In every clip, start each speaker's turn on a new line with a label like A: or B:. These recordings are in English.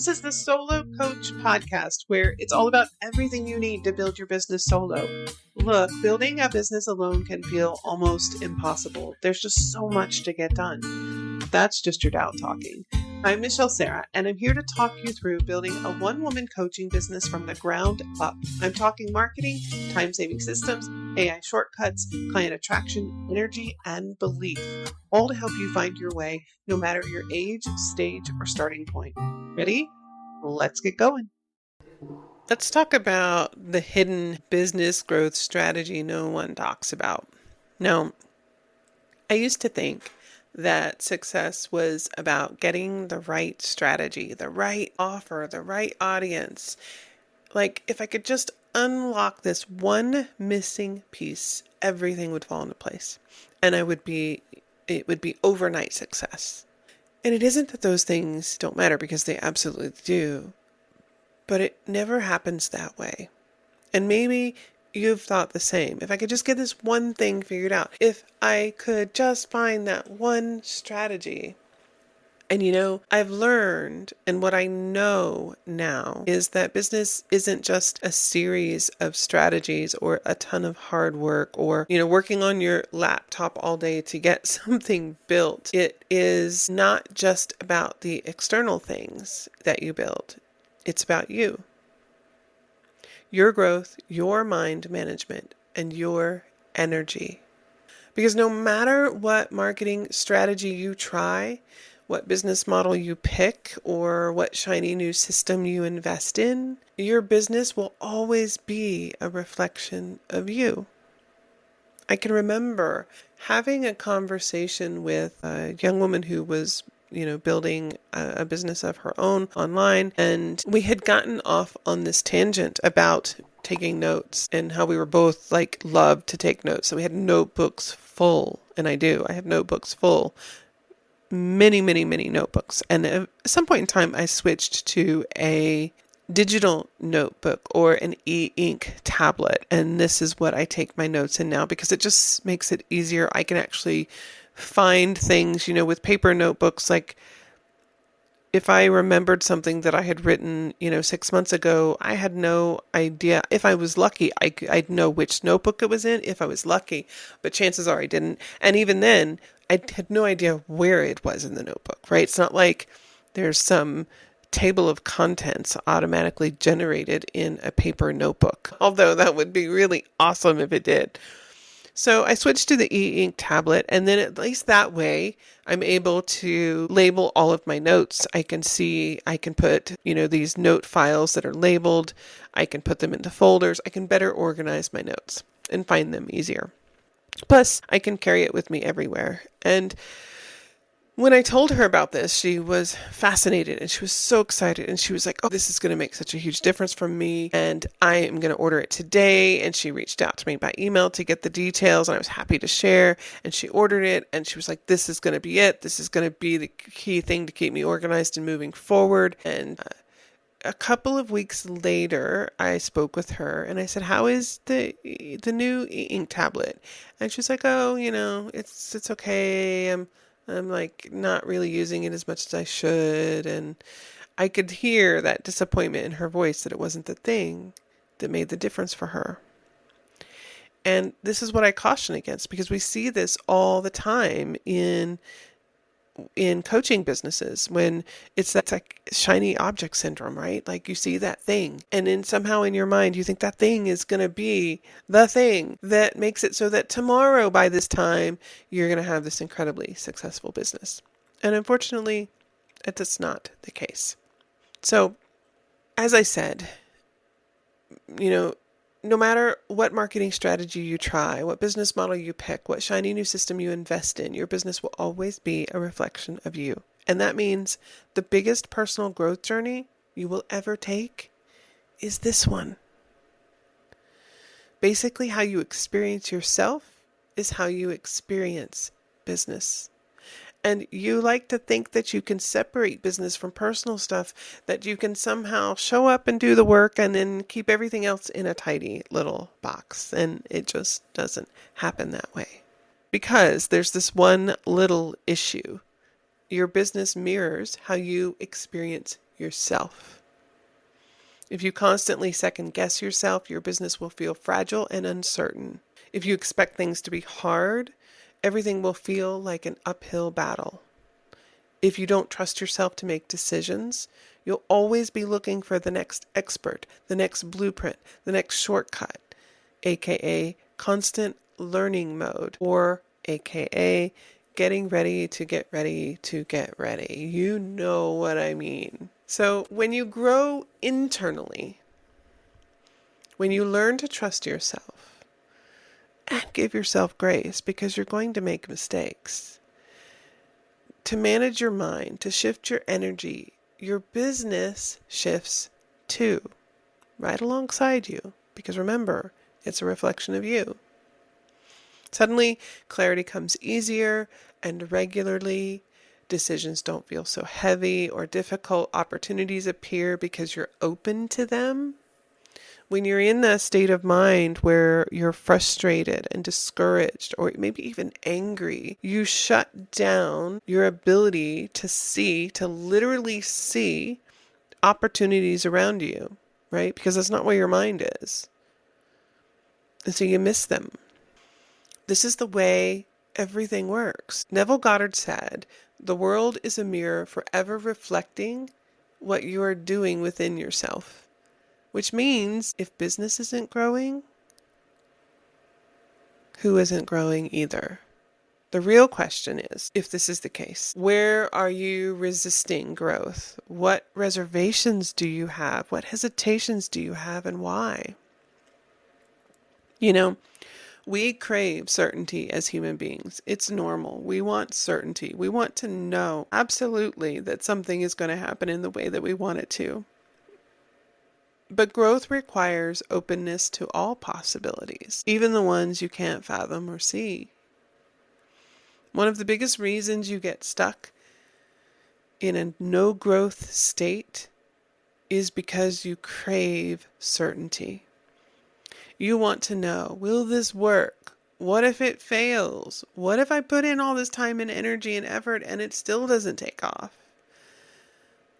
A: This is the Solo Coach podcast, where it's all about everything you need to build your business solo. Look, building a business alone can feel almost impossible. There's just so much to get done. That's just your doubt talking. I'm Michelle Sarah, and I'm here to talk you through building a one-woman coaching business from the ground up. I'm talking marketing, time-saving systems, AI shortcuts, client attraction, energy, and belief, all to help you find your way, no matter your age, stage, or starting point. Ready? Let's get going. Let's talk about the hidden business growth strategy no one talks about. Now, I used to think that success was about getting the right strategy, the right offer, the right audience. Like, if I could just unlock this one missing piece, everything would fall into place. And it would be overnight success. And it isn't that those things don't matter, because they absolutely do. But it never happens that way. And maybe you've thought the same. If I could just get this one thing figured out, if I could just find that one strategy. And I've learned, and what I know now is that business isn't just a series of strategies or a ton of hard work or, working on your laptop all day to get something built. It is not just about the external things that you build. It's about you. Your growth, your mind management, and your energy. Because no matter what marketing strategy you try, what business model you pick, or what shiny new system you invest in, your business will always be a reflection of you. I can remember having a conversation with a young woman who was building a business of her own online. And we had gotten off on this tangent about taking notes and how we were both loved to take notes. So we had notebooks full, and I have notebooks full, many, many, many notebooks. And at some point in time, I switched to a digital notebook or an e-ink tablet. And this is what I take my notes in now, because it just makes it easier. I can actually find things, with paper notebooks. Like if I remembered something that I had written, 6 months ago, I had no idea. If I was lucky, I'd know which notebook it was in if I was lucky, but chances are I didn't. And even then, I had no idea where it was in the notebook, right? It's not like there's some table of contents automatically generated in a paper notebook, although that would be really awesome if it did. So I switched to the e-ink tablet, and then at least that way I'm able to label all of my notes. I can put, these note files that are labeled. I can put them into folders. I can better organize my notes and find them easier. Plus, I can carry it with me everywhere. And when I told her about this, she was fascinated and she was so excited. And she was like, oh, this is going to make such a huge difference for me. And I am going to order it today. And she reached out to me by email to get the details. And I was happy to share. And she ordered it. And she was like, this is going to be it. This is going to be the key thing to keep me organized and moving forward. And a couple of weeks later, I spoke with her and I said, how is the new e-ink tablet? And she's like, oh, it's okay. I'm not really using it as much as I should. And I could hear that disappointment in her voice, that it wasn't the thing that made the difference for her. And this is what I caution against, because we see this all the time in coaching businesses, when it's that shiny object syndrome, right? Like you see that thing, and then somehow in your mind you think that thing is going to be the thing that makes it so that tomorrow by this time you're going to have this incredibly successful business. And unfortunately, that's not the case. So, as I said, no matter what marketing strategy you try, what business model you pick, what shiny new system you invest in, your business will always be a reflection of you. And that means the biggest personal growth journey you will ever take is this one. Basically, how you experience yourself is how you experience business. And you like to think that you can separate business from personal stuff, that you can somehow show up and do the work and then keep everything else in a tidy little box. And it just doesn't happen that way. Because there's this one little issue. Your business mirrors how you experience yourself. If you constantly second guess yourself, your business will feel fragile and uncertain. If you expect things to be hard, everything will feel like an uphill battle. If you don't trust yourself to make decisions, you'll always be looking for the next expert, the next blueprint, the next shortcut, aka constant learning mode, or aka getting ready to get ready to get ready. You know what I mean. So when you grow internally, when you learn to trust yourself and give yourself grace, because you're going to make mistakes, to manage your mind, to shift your energy, your business shifts too, right alongside you, because remember, it's a reflection of you. Suddenly, clarity comes easier and regularly. Decisions don't feel so heavy or difficult. Opportunities appear because you're open to them. When you're in that state of mind where you're frustrated and discouraged or maybe even angry, you shut down your ability to literally see opportunities around you, right? Because that's not where your mind is. And so you miss them. This is the way everything works. Neville Goddard said, "The world is a mirror forever reflecting what you are doing within yourself." Which means if business isn't growing, who isn't growing either? The real question is, if this is the case, where are you resisting growth? What reservations do you have? What hesitations do you have, and why? You know, we crave certainty as human beings. It's normal. We want certainty. We want to know absolutely that something is going to happen in the way that we want it to. But growth requires openness to all possibilities, even the ones you can't fathom or see. One of the biggest reasons you get stuck in a no-growth state is because you crave certainty. You want to know, will this work? What if it fails? What if I put in all this time and energy and effort and it still doesn't take off?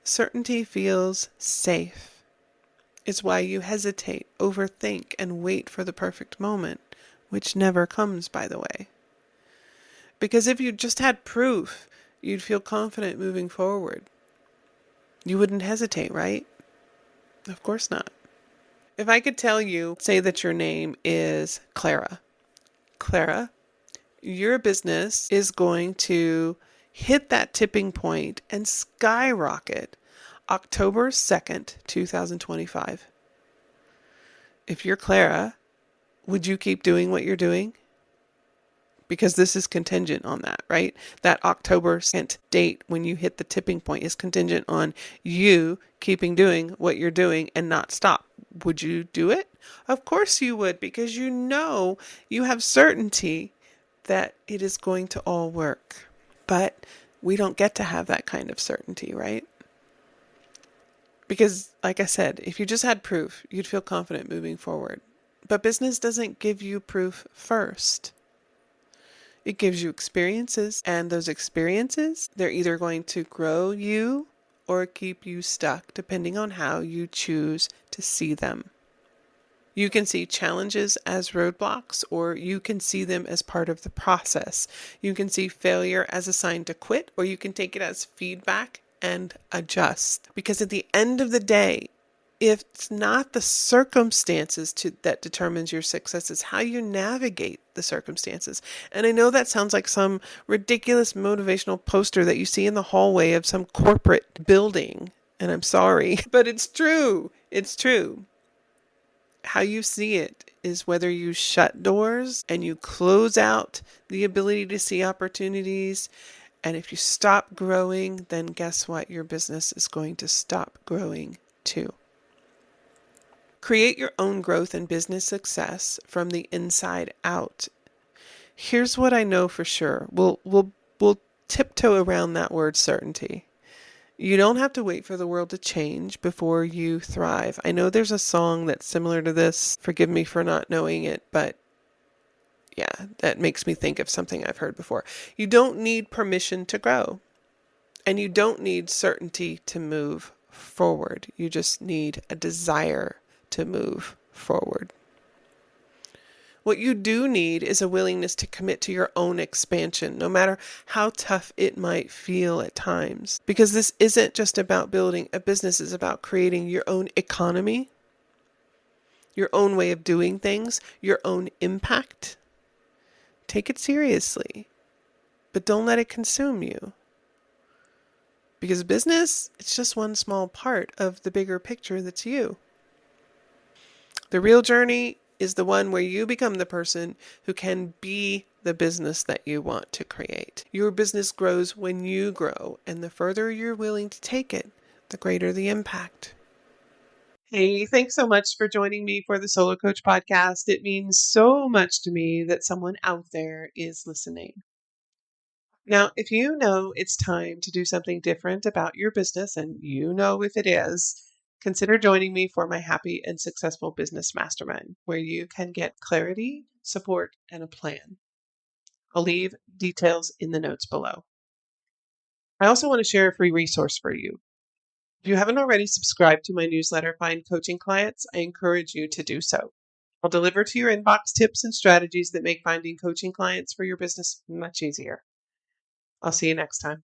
A: Certainty feels safe. It's why you hesitate, overthink, and wait for the perfect moment, which never comes, by the way. Because if you just had proof, you'd feel confident moving forward. You wouldn't hesitate, right? Of course not. If I could tell you, say that your name is Clara. Clara, your business is going to hit that tipping point and skyrocket October 2nd, 2025. If you're Clara, would you keep doing what you're doing? Because this is contingent on that, right? That October 2nd date when you hit the tipping point is contingent on you keeping doing what you're doing and not stop. Would you do it? Of course you would, because you know you have certainty that it is going to all work. But we don't get to have that kind of certainty, right? Because, like I said, if you just had proof, you'd feel confident moving forward. But business doesn't give you proof first. It gives you experiences, and those experiences, they're either going to grow you or keep you stuck, depending on how you choose to see them. You can see challenges as roadblocks, or you can see them as part of the process. You can see failure as a sign to quit, or you can take it as feedback and adjust. Because at the end of the day, if it's not the circumstances that determines your success, it's how you navigate the circumstances. And I know that sounds like some ridiculous motivational poster that you see in the hallway of some corporate building. And I'm sorry, but it's true. It's true. How you see it is whether you shut doors and you close out the ability to see opportunities. And if you stop growing, then guess what? Your business is going to stop growing too. Create your own growth and business success from the inside out. Here's what I know for sure. We'll tiptoe around that word certainty. You don't have to wait for the world to change before you thrive. I know there's a song that's similar to this. Forgive me for not knowing it, but yeah, that makes me think of something I've heard before. You don't need permission to grow, and you don't need certainty to move forward. You just need a desire to move forward. What you do need is a willingness to commit to your own expansion, no matter how tough it might feel at times. Because this isn't just about building a business, it's about creating your own economy, your own way of doing things, your own impact. Take it seriously, but don't let it consume you. Because business, it's just one small part of the bigger picture that's you. The real journey is the one where you become the person who can be the business that you want to create. Your business grows when you grow, and the further you're willing to take it, the greater the impact. Hey, thanks so much for joining me for the Solo Coach podcast. It means so much to me that someone out there is listening. Now, if you know it's time to do something different about your business, and you know if it is, consider joining me for my Happy and Successful Business Mastermind, where you can get clarity, support, and a plan. I'll leave details in the notes below. I also want to share a free resource for you. If you haven't already subscribed to my newsletter, Find Coaching Clients, I encourage you to do so. I'll deliver to your inbox tips and strategies that make finding coaching clients for your business much easier. I'll see you next time.